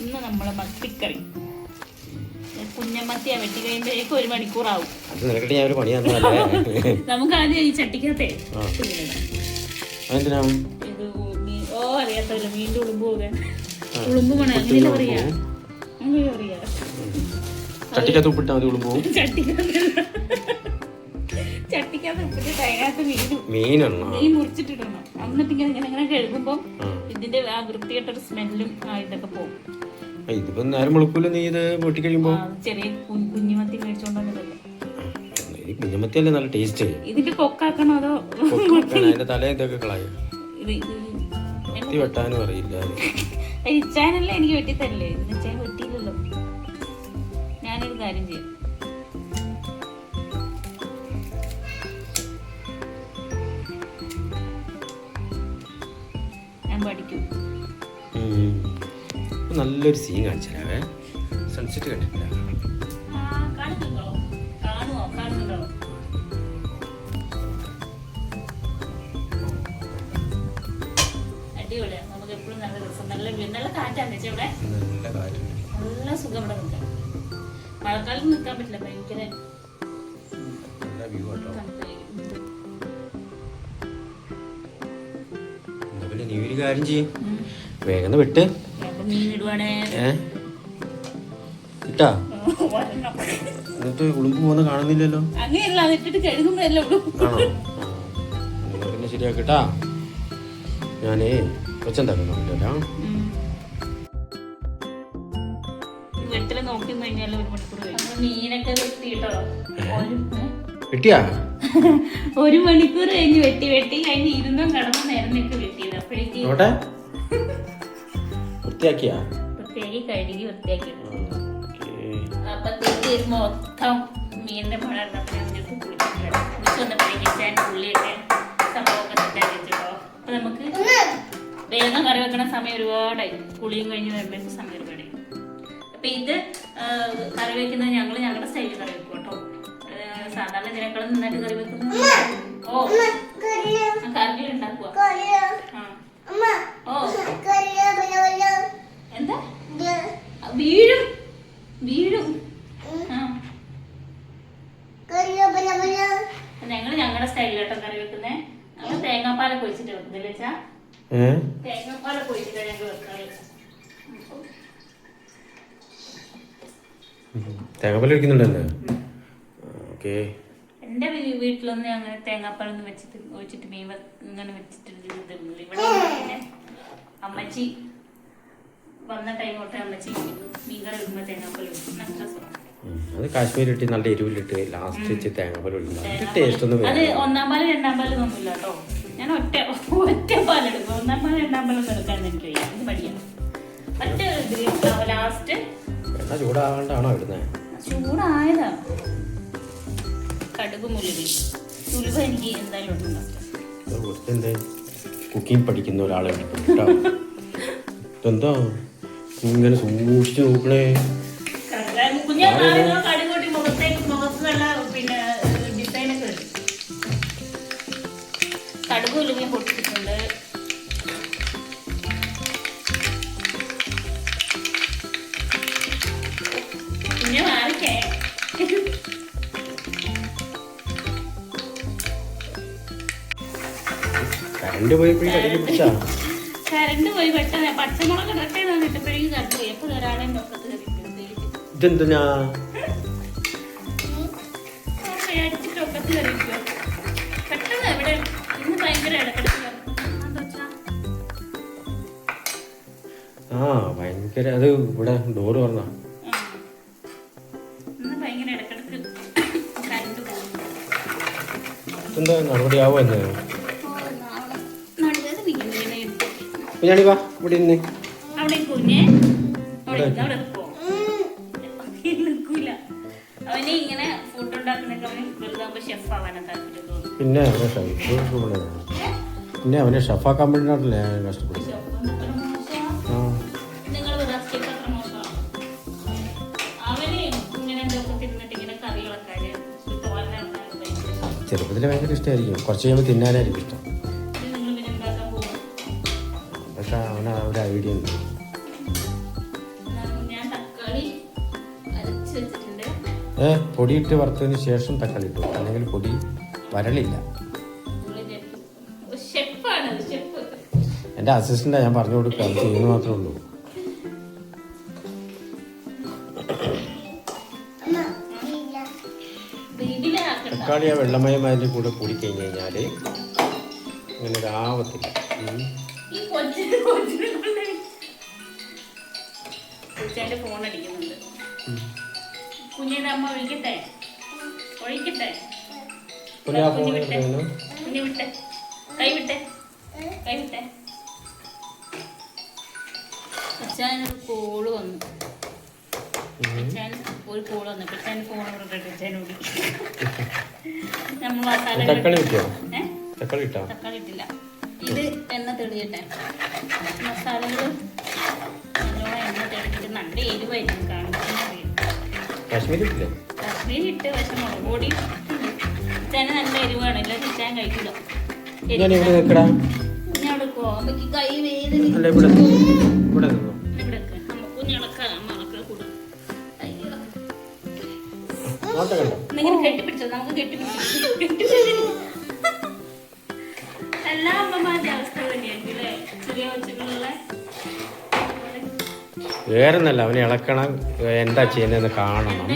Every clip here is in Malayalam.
ഇന്ന് നമ്മളെ മത്തിക്കറി. കുഞ്ഞമത്തിയാ വെട്ടി കഴിയുമ്പോഴേക്കും 1 മണിക്കൂറാവും. നമുക്ക് ആദ്യം ഈ ചട്ടിക്കകത്തെ ഇത് അറിയാത്തല്ലോ മീൻ്റെ ഉളുമ്പ് പോകാൻ. ഉളുമ്പ് പോണ അങ്ങനെ പറയാ, അങ്ങനെ പറയാ. ചട്ടിക്കകത്ത് ഉപ്പിട്ടിട്ട് അതിനകത്ത് മീൻ മുറിച്ചിട്ടിടണം. എന്നിട്ട് ഇങ്ങനെ കഴുകുമ്പം ഇതിന്റെ ആ വൃത്തികെട്ടൊരു സ്മെല്ലും ഇതൊക്കെ പോകും. ചെറിയ കുഞ്ഞുമത്തി മേടിച്ചോണ്ടല്ലേ. കുഞ്ഞമത്തിയല്ലേ നല്ല ടേസ്റ്റ്. ഇതിന്റെ കൊക്കാക്കണോ അതോ തല ഇതൊക്കെ കളയും. വെട്ടാനും അറിയില്ല. ഇച്ചാനല്ലേ എനിക്ക് വെട്ടിത്തരല്ലേ. ഇച്ചാൻ വെട്ടിയില്ലല്ലോ. ഞാനൊരു കാര്യം ചെയ്യും, ഞാൻ പഠിക്കും. നല്ലൊരു സീൻ കാണിച്ചാലേ. സൺസെറ്റ് കണ്ടിട്ടില്ല. അടിപൊളിയാണ്. നമുക്ക് എപ്പോഴും നല്ല രസം, നല്ല കാറ്റാണ് ഇവിടെ. നല്ല സുഖം ഇവിടെ നിൽക്കാം. മഴക്കാലത്ത് നിൽക്കാൻ പറ്റില്ല, ഭയങ്കര കാര്യം ചെയ്യും, വേഗം വിട്ട് മീൻ ഇടുവാണേ. ഇട്ടാ എന്നിട്ട് ഉളുമ്പ് പോകുന്ന കാണുന്നില്ലല്ലോ. അങ്ങനെയല്ല, അതിട്ടിട്ട് കഴുകുമ്പോഴല്ലേ ഉള്ളൂ. പിന്നെ ശരിയാക്കിട്ടാ. ഞാനേ കൊച്ചുണ്ടാക്കുന്നില്ലല്ലോ. വെട്ടില് നോക്കി കഴിഞ്ഞാൽ 1 മണിക്കൂർ കഴിയും. മീനൊക്കെ വെട്ടിട്ടോ വെട്ടിയാ 1 മണിക്കൂർ കഴിഞ്ഞ് വെട്ടി കഴിഞ്ഞ് ഇരുന്നും കടന്നു നേരമൊക്കെ വെട്ടിയത്. അപ്പോഴേക്ക് വൃത്തിയാക്കിയാ വൃത്തിയാക്കി കഴുകി വൃത്തിയാക്കി. അപ്പത്തേക്ക് മൊത്തം മീനിന്റെ മഴ കുളിച്ചപ്പോഴേക്ക് ഉള്ളിയൊക്കെ സംഭവമൊക്കെ സെറ്റാക്കി വെച്ചിട്ടോ. അപ്പൊ നമുക്ക് വേഗം കറി വെക്കണ സമയം ഒരുപാടായി. കുളിയും കഴിഞ്ഞ് വരുമ്പോഴേക്കും സമയം ഒരുപാടായി. അപ്പൊ ഇത് കറി വെക്കുന്നത് ഞങ്ങളുടെ സ്റ്റൈലിൽ കറി വെക്കും കേട്ടോ. സാധാരണ ഇതിനേക്കാളും നന്നായിട്ട് കറി വെക്കുന്നത് കറികൾ ഉണ്ടാക്കുക. എന്താ വീഴും ഞങ്ങളുടെ സ്റ്റൈലിലോട്ടോ കറി വെക്കുന്നേ. ഞങ്ങൾ തേങ്ങാപ്പാലൊക്കെ ഒഴിച്ചിട്ട് വെക്കുന്നില്ലേ വെച്ചാ. തേങ്ങാപ്പാലൊക്കെ ഒഴിച്ചിട്ടാണ് ഞങ്ങൾ വെക്കാറ്. തേങ്ങാപ്പാൽ ഒഴിക്കുന്നുണ്ടല്ലേ? എന്റെ വീട്ടിലൊന്നും അങ്ങനെ തേങ്ങാപ്പാലൊന്നും ഒഴിച്ചിട്ട് മീൻ ഇങ്ങനെ വെച്ചിട്ട് ഇവിടെ പിന്നെ അമ്മച്ചി വന്ന ടൈം തൊട്ടേ അമ്മച്ചി മീൻകറി വെക്കുമ്പോൾ തേങ്ങാപ്പാൽ ഒഴിക്കും. അത് കാശ്മീരിട്ട് നല്ല എരിവിലിട്ട് ലാസ്റ്റ് വെച്ച് തേങ്ങാപ്പാൽ ഒഴിക്കുന്നത് ടേസ്റ്റ് ഒന്നും. അത് 1-ാം പാല് 2-ാം പാല് ഒന്നുമില്ല കേട്ടോ. ഞാൻ ഒറ്റ പാലെടുക്കും. 1-ാം പാല് 2-ാം പാലൊന്നും എടുക്കാൻ എനിക്ക് വയ്യ, ഇത് മടിയാണ്. ഒറ്റ ലാസ്റ്റ് ചൂടാവാണ്ടാണോ ഇടുന്നത്? ചൂടായതാ. കടുക് മുലുവി ഉലുവ എനിക്ക് എന്തായാലും ഉണ്ട്. കുക്കിംഗ് പഠിക്കുന്ന ഒരാളാണ് എന്താ ഇങ്ങനെ സൂക്ഷിച്ചു നോക്കണേ. കടുകൂട്ടി മുഖത്ത് നല്ല പിന്നെ ഡിസൈനൊക്കെ വരും. കടുക് ഉലുവയും പൊട്ടിച്ചിട്ടുണ്ട്. പിന്നെ മാറിക്കേ കറണ്ട് പോയി പെട്ടെന്ന് പച്ചമുളക് ഇടട്ടെ ഇട്ടപ്പോഴേക്കും കറണ്ട് പോയി. എപ്പോൾ ഒരാളെ ഡോക്ടർ ഇതെന്തിനാ അടിച്ചിട്ടൊക്കത്ത് കയറിയിരിക്കുക പെട്ടെന്ന്. ഇവിടെ ഇന്ന് ഭയങ്കര ഇടക്കിടക്കില്ല. ഭയങ്കര അത് ഇവിടെ ഡോറ് പറഞ്ഞ ഇന്ന് ഭയങ്കര ഇടക്കിടക്ക് കറണ്ട് പോകുന്നു. എന്താ നടപടി ആവോ എന്ന് ഇവിടെ ഇന്ന് അവിടെ കുഞ്ഞെ അവിടെ നിൽക്കൂല. അവന് ഇങ്ങനെ ഫുഡ് ഉണ്ടാക്കുന്നൊക്കെ അവന് വലുതാകുമ്പോ ഷെഫ് ആവാനാ താല്പര്യം തോന്നുന്നു. പിന്നെ അവനെ ഷെഫാക്കാൻ വേണ്ടിയിട്ടല്ലേ കഷ്ടപ്പെടും. നിങ്ങൾ അവന് ഇങ്ങനെ എന്തൊക്കെ തിന്നിട്ട് ഇങ്ങനെ കറികളൊക്കെ ചെറുപ്പത്തിൽ ഭയങ്കര ഇഷ്ടമായിരിക്കും. കുറച്ച് കഴിയുമ്പോൾ തിന്നാനായിരിക്കും ഇഷ്ടം. പക്ഷെ അവന് ഒരു ഐഡിയ ഉണ്ട്. പൊടിയിട്ട് വറുത്തതിന് ശേഷം തക്കാളി ഇട്ടു, അല്ലെങ്കിൽ പൊടി വരളില്ല. എൻ്റെ അസിസ്റ്റൻ്റാ, ഞാൻ പറഞ്ഞു കൊടുക്കുക, അത് ചെയ്യുന്നു മാത്രമേ ഉള്ളൂ. തക്കാളി ആ വെള്ളമയമായതിൻ്റെ കൂടെ കൂടി കഴിഞ്ഞ് കഴിഞ്ഞാൽ ഇങ്ങനെ ഇതാവത്തില്ല. ഫോൺ അടിക്കുന്നുണ്ട്. കുഞ്ഞിന്റെ അമ്മ ഒഴിക്കട്ടെ ഒഴിക്കട്ടെ കുഞ്ഞു വിട്ടെ കൈവിട്ടെ കൈവിട്ടെ. അച്ഛനൊരു കോള് വന്നു. അച്ഛൻ ഒരു കോള് വന്നു. അച്ഛൻ ഫോൺ കൊടുക്കട്ടെ. അച്ഛനോടി നമ്മൾ തക്കാളി ഇട്ടില്ല. ഇത് എണ്ണ തെളിയട്ടെ. മസാലകൾ നല്ലോണം എണ്ണ തെളിഞ്ഞിട്ട് നല്ല എരിവായിരുന്നു കാണുമ്പോൾ. കാശ്മീരി ഇട്ട് പക്ഷെ മുളക് പൊടി അച്ഛന് നല്ല എരിവാണ്. ഇല്ലാതെ അച്ഛൻ കഴിക്കില്ല. ഞാൻ എടുക്കുവോ? അമ്മക്ക് കൈ വേദന. കുഞ്ഞിളക്കാൻ മണക്കൾ കൂടും. അയ്യോ എന്തെങ്കിലും കെട്ടിപ്പിടിച്ചോ? നമുക്ക് കെട്ടിപ്പിടിച്ചു. എല്ലാ അമ്മമാരുടെ അവസ്ഥ തന്നെയാണ് അല്ലേ? ചെറിയ കൊച്ചുകളുള്ള വേറെ ഒന്നല്ല, അവനെ ഇളക്കണം. എന്താ ചെയ്യുന്നതെന്ന് കാണണം.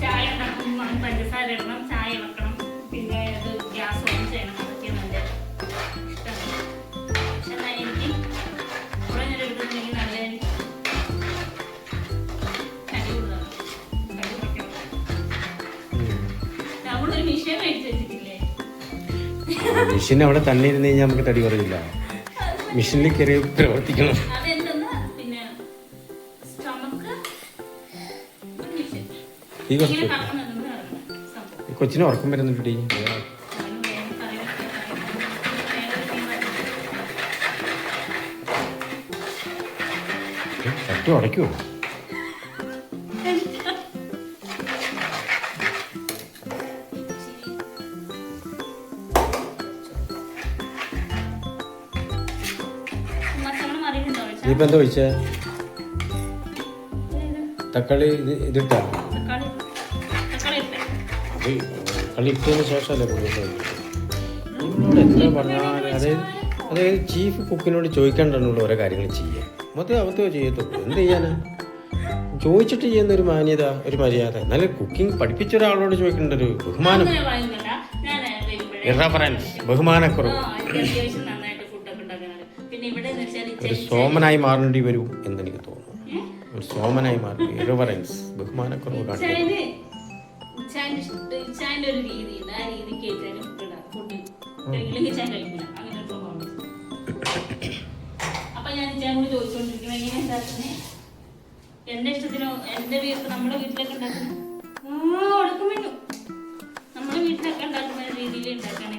ചായ ഉണ്ടാക്കണം, പഞ്ചസാര ഇടണം, ചായ ഇളക്കണം, പിന്നെ അത് ഗ്യാസ് ഓൺ ചെയ്യണം. അതൊക്കെ നല്ല ഇഷ്ടമാണ്. പക്ഷെ എന്നാൽ എനിക്ക് കുറെ നേരം എടുക്കുന്നുണ്ടെങ്കിൽ നല്ല കടി കൂടുതലാണ്. നമ്മളൊരു വിഷയം മേടിച്ചു വെച്ചിട്ടില്ലേ? മെഷീൻ അവിടെ തന്നെ ഇരുന്ന് കഴിഞ്ഞാൽ നമുക്ക് തടി കുറയില്ല. മെഷീനിൽ കയറി പ്രവർത്തിക്കണം. ഈ കൊച്ചിന് ഉറക്കം വരുന്നുണ്ട്. ടീ ചട്ടി ഉടയ്ക്കുമോ? ഇപ്പൊ എന്താ ഒഴിച്ചേ? തക്കാളി ഇതിട്ടാ? തക്കാളി ഇട്ടതിന് ശേഷമല്ലേ നിങ്ങളോട് എത്ര പറഞ്ഞാൽ അതായത് ചീഫ് കുക്കിനോട് ചോദിക്കാണ്ടുള്ള ഓരോ കാര്യങ്ങൾ ചെയ്യാം. മൊത്തം ചെയ്യത്തുള്ളൂ. എന്ത് ചെയ്യാനാ? ചോദിച്ചിട്ട് ചെയ്യുന്ന ഒരു മാന്യത, ഒരു മര്യാദ. എന്നാലും കുക്കിംഗ് പഠിപ്പിച്ച ഒരാളോട് ചോദിക്കേണ്ട ഒരു ബഹുമാനം, ബഹുമാനക്കുറവ്. ഒരു സോമനായി മാറേണ്ടി വരും എന്നെനിക്ക് തോന്നുന്നു. ഒരു സോമനായി മാറേണ്ടി, റിവറൻസ്, ബഹുമാനക്കുറവ് കാണിക്കും. എന്റെ ഇഷ്ടത്തിനോ എന്റെ നമ്മുടെ വീട്ടിലൊക്കെ ഉണ്ടാക്കുന്ന നമ്മുടെ വീട്ടിലൊക്കെ ഉണ്ടാക്കുന്ന രീതിയിൽ ഉണ്ടാക്കാണ്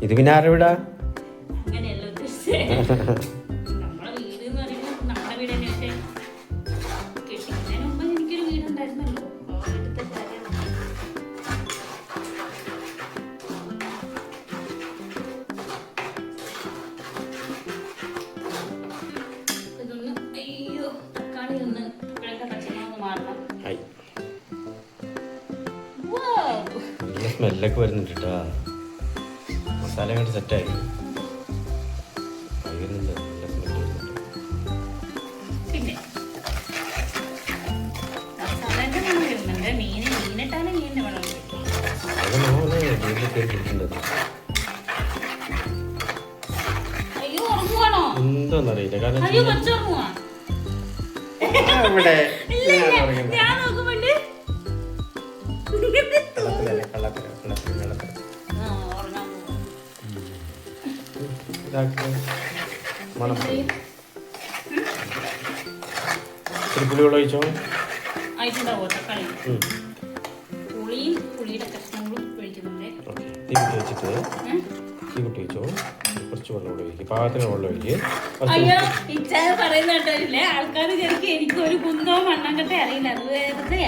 ഇത് പിന്നെ ആരോടാ? അങ്ങനെയല്ല ഉദ്ദേശിച്ചത്. നമ്മളെ വീട് എന്ന് പറയുമ്പോൾ നമ്മുടെ വീട് തന്നെ. പക്ഷെ കെട്ടിക്കുന്നതിന് മുമ്പ് എനിക്കൊരു വീടുണ്ടായിരുന്നല്ലോ. വീട്ടിലത്തെ കാര്യം ഇതൊന്ന് അയ്യോ തക്കാളി ഒന്ന് ഇപ്പോഴൊക്കെ പച്ചമുളക് മാറണം. നല്ല സ്മെല്ലൊക്കെ വരുന്നുണ്ട് കേട്ടോ. മസാല അങ്ങോട്ട് സെറ്റായി വരുന്നുണ്ട്. നല്ല സ്മെല്ല് വരുന്നുണ്ട്. പിന്നെ മസാലേൻ്റെ മണം വരുന്നുണ്ട്. മീനിട്ടാണ് മീനിൻ്റെ മണം വരുന്നത്. അയ്യോ ഉറങ്ങുവാണോ? എന്താന്നറിയില്ല. കാരണം അയ്യോ കൊച്ചുറങ്ങുവാ. ഞാൻ നോക്കുമ്പോണ്ട് പുളിവെള്ളം ഒഴിച്ചോ? ആയിട്ടുണ്ടാവോ? തക്കാളി പുളിയും പുളിയുടെ കഷ്ണങ്ങളും ഒഴിക്കുന്നുണ്ട്. തീ കുട്ടി വെച്ചിട്ട് തീ കുട്ടി വെച്ചോ. കുറച്ച് വെള്ളം കൂടെ ഒഴിക്കും. പാകത്തിന് വെള്ളം ഒഴിക്കും. അയ്യോ ഇച്ചാ പറയുന്ന കേട്ടില്ലേ? ആൾക്കാർ ശരിക്കും എനിക്ക് ഒരു കുന്തോ മണ്ണാങ്കട്ടെ അറിയില്ല. അത് വെറുതെ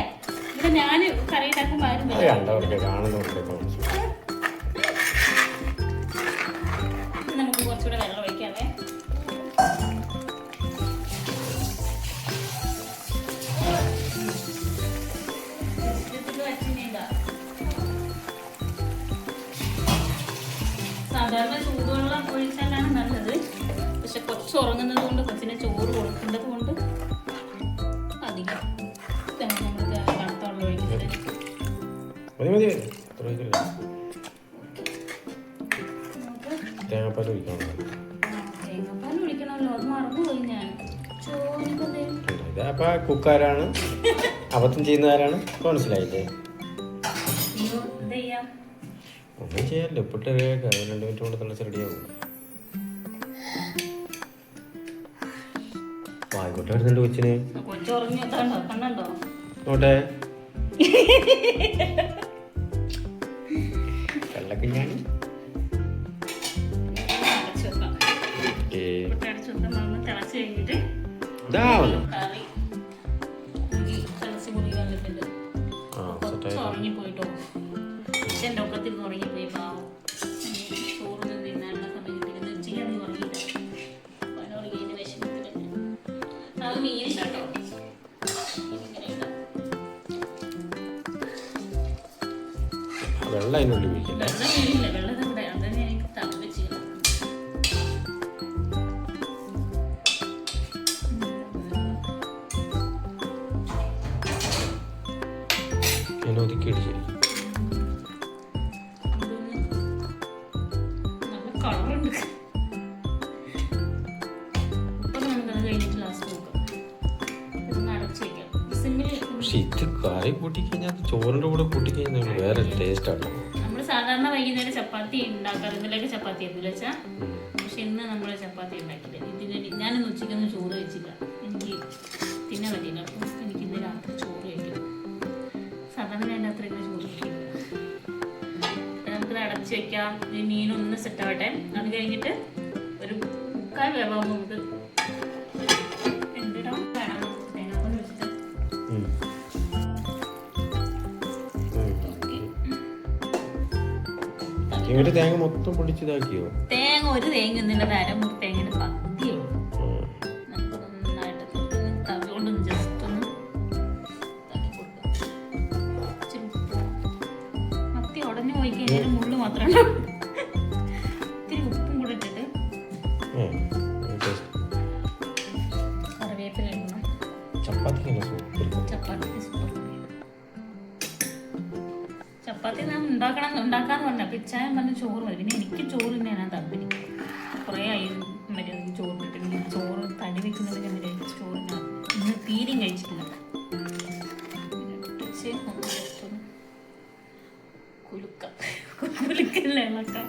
ഇവിടെ ഞാൻ കറി ഉണ്ടാക്കുമ്പോൾ ആരും കണ്ടവർക്ക് കാണുന്നവർക്ക് കുറച്ചുകൂടെ വെള്ളം ഒഴിക്കാവേ. സാധാരണ ചൂടുവെള്ളം ഒഴിച്ചാലാണ് നല്ലത്. പക്ഷെ കൊച്ചു ഉറങ്ങുന്നത് കൊണ്ട് കൊച്ചിനെ ചോറ് കൊടുക്കേണ്ടത് കൊണ്ട് അധികം ഞങ്ങൾ തണുത്ത വെള്ളം ഒഴിക്കുന്നത്. തേങ്ങാപ്പാൽ ഒഴിക്കണം. തേങ്ങാപ്പാൽ ഒഴിക്കണമല്ലോ, അത് മറന്നുപോയി ഞാൻ. അപ്പൊ കുക്കാരാണ്, അബദ്ധം ചെയ്യുന്നവരാണ്. മനസ്സിലായില്ലേ? ഒന്നും ചെയ്യാല്ലോ. ഉപ്പിട്ട് 2 മിനിറ്റ് കൊണ്ട് തിളച്ച് റെഡിയാവും. വായിക്കോട്ടെ വരുന്നുണ്ട് കൊച്ചിന്. നോട്ടെ കള്ളക്കഞ്ഞാണി. ഉറങ്ങിപ്പോയിട്ടോ, എന്റെ ഒക്കത്തിൽ ഉറങ്ങിപ്പോയി. പാവം ചോറൊന്നും തിന്നാനുള്ള സമയം കിട്ടിയത്. ഉച്ചയ്ക്ക് അത് ഉറങ്ങിയില്ല. ഉറങ്ങിയതിന് വിഷമത്തില് അത് മീനില്ലാട്ടോ. വെള്ളം അതിനുള്ളിൽ വീഴിക്കില്ല. വെള്ളം വീഴില്ല. വെള്ളം ഇവിടെ അതന്നെ എനിക്ക് തളപ്പിച്ചില്ല. ഞാൻ ഒതുക്കി ഇടിച്ചിരിക്കും. പക്ഷെ ഇത് കറി കൂട്ടിക്കഴിഞ്ഞാൽ ചോറിൻ്റെ കൂടെ കൂട്ടിക്കഴിഞ്ഞാൽ വേറെ ടേസ്റ്റ് ആണ്. നമ്മൾ സാധാരണ വൈകുന്നേരം ചപ്പാത്തി ഉണ്ടാക്കാറ്. ഇതിലേക്ക് ചപ്പാത്തി ആയിരുന്നു വെച്ചാൽ, പക്ഷെ ഇന്ന് നമ്മൾ ചപ്പാത്തി ഉണ്ടാക്കില്ല. ഇതിന് ഞാനിന്ന് ഉച്ചയ്ക്കൊന്നും ചോറ് വെച്ചില്ല. എനിക്ക് തിന്നാൻ പറ്റിയില്ല. അപ്പം എനിക്ക് ഇന്ന് രാത്രി ചോറ് കഴിക്കണം. സാധാരണ ഞാൻ രാത്രി ഇന്ന് ചോറ് കഴിക്കില്ല. നമുക്കിത് അടച്ച് വെക്കാം. ഈ മീനൊന്ന് സെറ്റാവട്ടെ. അത് കഴിഞ്ഞിട്ട് ഒരു 3/4 വേവാകുമ്പോൾ നമുക്ക് എന്തിടാം വേണം. തേങ്ങാപ്പാൽ വെച്ചിട്ട് ഇവര് തേങ്ങ മൊത്തം പൊടിച്ചിതാക്കിയോ? തേങ്ങ ഒരു തേങ്ങ ഒന്നുമില്ല. അരമുറി തേങ്ങയുടെ പത്തിയേ ഉള്ളൂ. നമുക്ക് നന്നായിട്ട് തവി കൊണ്ടൊന്ന് ജസ്റ്റ് ഒന്ന് മത്തി ഉടഞ്ഞു പോയി കഴിഞ്ഞാൽ മുള്ളു മാത്രമല്ല. ഇത്തിരി ഉപ്പും കൂടെ ഇട്ടിട്ട് കറിവേപ്പില ഇടണം. ചപ്പാത്തി ചപ്പാത്തി ഞാൻ ഉണ്ടാക്കാന്ന് പറഞ്ഞ പിച്ചായം പറഞ്ഞ ചോറ് മതി. പിന്നെ എനിക്ക് ചോറ് തന്നെയാണ് താല്പര്യം. കുറേ ആയി മറ്റേ ചോറ് കിട്ടുമെങ്കിൽ ചോറ് തടി വെക്കുന്നുണ്ട്. ഞാൻ ചോറിനാണ് ഇന്ന് തീരെയും കഴിച്ചിട്ടില്ല. കുലുക്കല്ല ഇളക്കാം.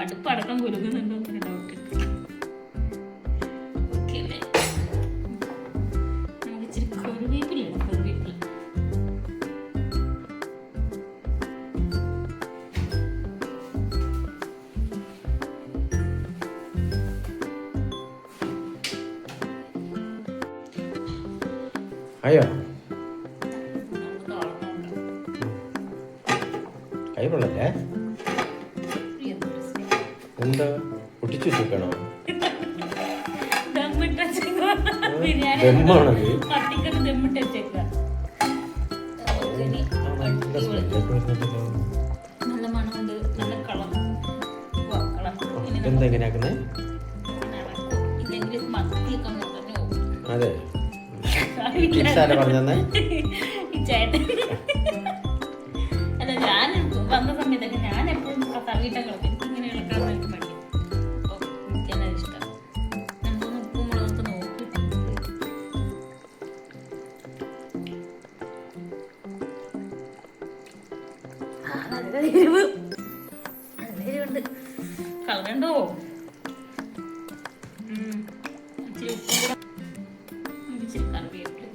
അടുപ്പടക്കം കുലുക്കുന്നുണ്ടോ എന്നൊരു ഡൗട്ട്. അയ്യോ കൈ കൊള്ളല്ലേ? എന്താ പൊട്ടിച്ചു വെച്ചേക്കണോ? നല്ല മണമുണ്ട്, നല്ല കളർ. എന്താ എങ്ങനെയാക്കുന്നേ? ഇല്ലെങ്കിൽ മത്തിയൊക്കെ മുടഞ്ഞു പോകും. അതെ പറഞ്ഞേ ഈ ചേട്ടൻ അല്ല, ഞാൻ വന്ന സമയത്തൊക്കെ ഞാൻ എപ്പോഴും തവിട്ട കളക്കും. എനിക്ക് ഇങ്ങനെ ഇളക്കാൻ എനിക്ക് മടി. അപ്പോൾ എനിക്കത് ഇഷ്ടം. നമുക്കൊന്ന് ഉപ്പും മുളകൊക്കെ നോക്കി. നല്ല എരിവ്, നല്ല എരിവുണ്ട്. കളറണ്ടോ? ഇച്ചിരി ഉപ്പും കൂടെ, ഇച്ചിരി കറിവേപ്പില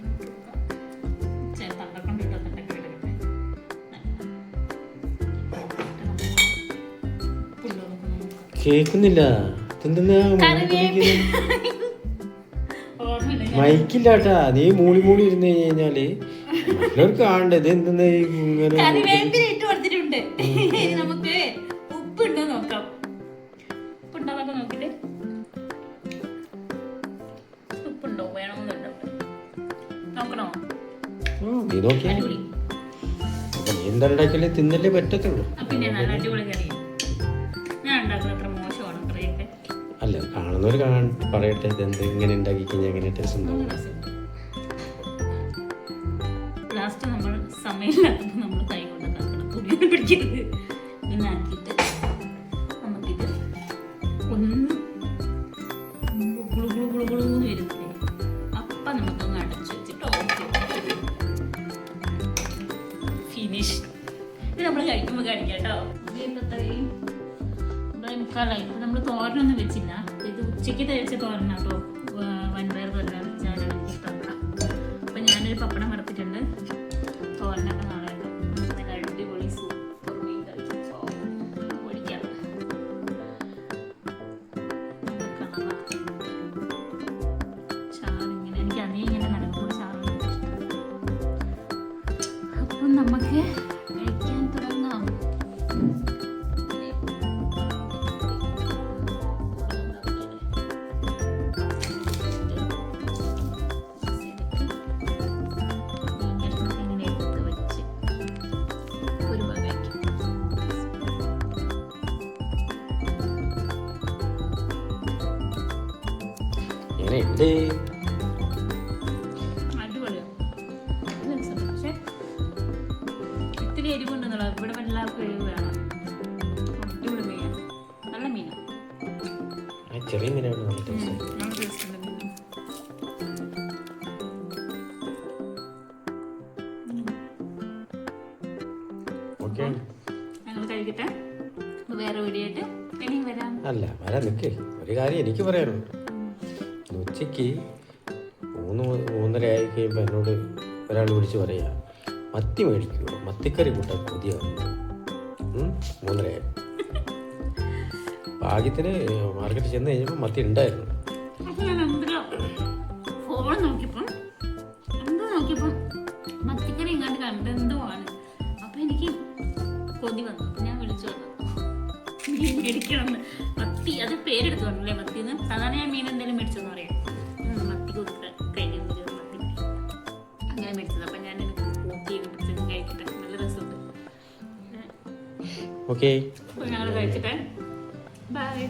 തണ്ടക്കൊണ്ടിട്ട് തണ്ടൊക്കെ എടുക്കട്ടെ. കേക്കുന്നില്ല. മൈക്കില്ലാട്ടാ. നീ മൂളി മൂളി ഇരുന്ന് കഴിഞ്ഞാല് എല്ലാവർക്കും കാണണ്ടേ? ഇത് എന്തെന്നാ ഇങ്ങനെ ഇനി നമുക്ക് ഉപ്പുണ്ടോ നോക്കാം. ഉപ്പുണ്ടോന്നൊക്കെ നോക്കിട്ട് ഉപ്പുണ്ടോ വേണമെന്നുണ്ടോ നോക്കണോ? നീ നോക്കിയാ അടിപൊളി. നീ എന്താണ്ടാക്കിയാലേ തിന്നല്ലേ പറ്റത്തുള്ളൂ. പിന്നെ നല്ല അടിപൊളി കറി. ഞാൻ ഉണ്ടാക്കുന്നത് അത്ര മോശമാണ് കറിയൊക്കെ. അല്ല കാണുന്നവർ പറയട്ടെ ഇതെന്ത് ഇങ്ങനെ ഉണ്ടാക്കി കഴിഞ്ഞാൽ എങ്ങനെ ടേസ്റ്റ് ഉണ്ടാവും. ലാസ്റ്റ് നമ്മൾ സമയമില്ലാത്തപ്പോൾ നമ്മൾ കൈ കൊണ്ട് ഉണ്ടാക്കണം. തുണിയൊന്നും പിടിക്കരുത്. ഇതിനാക്കിയിട്ട് നമുക്കിത് ഒന്ന് ഗുളുഗുളുന്ന് വരുന്നില്ലേ, അപ്പം നമുക്കൊന്ന് അടച്ചു വെച്ചിട്ട് ഫിനിഷ്. ഇത് നമ്മൾ കഴിക്കുമ്പോൾ കഴിക്കാം കേട്ടോ. ഇത്രയും മുക്കാലായി. നമ്മൾ തോരനൊന്നും വെച്ചില്ല. ഇത് ഉച്ചയ്ക്ക് തയ്ച്ച തോരനാട്ടോ. വൻപയർ തോരന വെച്ചാൽ എനിക്ക് ഇഷ്ടമല്ല. അപ്പം ഞാനൊരു പപ്പടം വറുത്തിട്ടുണ്ട്. തോരനൊക്കെ നാളെ നല്ല അടിപൊളി സൂപ്പർ മീൻ കഴിച്ചോ ഒഴിക്കാം. ചാറിങ്ങനെ എനിക്ക് അതേ ഇങ്ങനെ നടക്കുമ്പോൾ ചാറ്. അപ്പം നമുക്ക് കഴിക്കാൻ തുടങ്ങാം. എങ്ങനെയുണ്ട്? പക്ഷെ ഇത്തിരി എരിവുണ്ടെന്നുള്ള ഇവിടെ എല്ലാവർക്കും എരിവ് വേണം. അടിപൊളി മീനാണ്, നല്ല മീനാണ്. ചെറിയ മീനാണ് നല്ല ടേസ്റ്റ്. നല്ല ടേസ്റ്റ് ഉണ്ട് മീൻ. ഓക്കെ ഞങ്ങൾ കഴിക്കട്ടെ. വേറെ വീഡിയോ ആയിട്ട് ഇനിയും വരാം. അല്ല വരാൻ നിൽക്കേ. ഒരു കാര്യം എനിക്ക് പറയാനുണ്ട്. ഉച്ചയ്ക്ക് 3:30 ആയി കഴിയുമ്പോൾ എന്നോട് ഒരാൾ വിളിച്ച് പറയാ മത്തി മേടിക്കുമോ, മത്തിക്കറി കൂട്ടാൻ കൊതിയാവും. 3:30 ആയി. ഭാഗ്യത്തിന് മാർക്കറ്റിൽ ചെന്ന് കഴിഞ്ഞപ്പോൾ മത്തി ഉണ്ടായിരുന്നു. ഫോൺ നോക്കിയപ്പം മത്തിക്കറി ഇങ്ങോട്ട് കണ്ടെന്തോ ആണ്. അപ്പം എനിക്ക് കൊതി വന്നു. അപ്പം ഞാൻ വിളിച്ചു വന്നു മേടിക്കണമെന്ന്. മത്തി അത് പേരെടുത്ത് പറഞ്ഞല്ലേ മത്തിന്ന്. സാധാരണ ഞാൻ മീൻ എന്തെങ്കിലും മേടിച്ചെന്ന് പറയാം. മത്തി കൊടുക്കുക കഴിഞ്ഞെന്ന് മത്തി അങ്ങനെ മേടിച്ചത്. അപ്പം ഞാൻ എനിക്ക് കൂട്ടി കഴിക്കട്ടെ. നല്ല രസമുണ്ട്. ഓക്കെ അപ്പോൾ ഞങ്ങൾ കഴിക്കട്ടെ. ബൈ.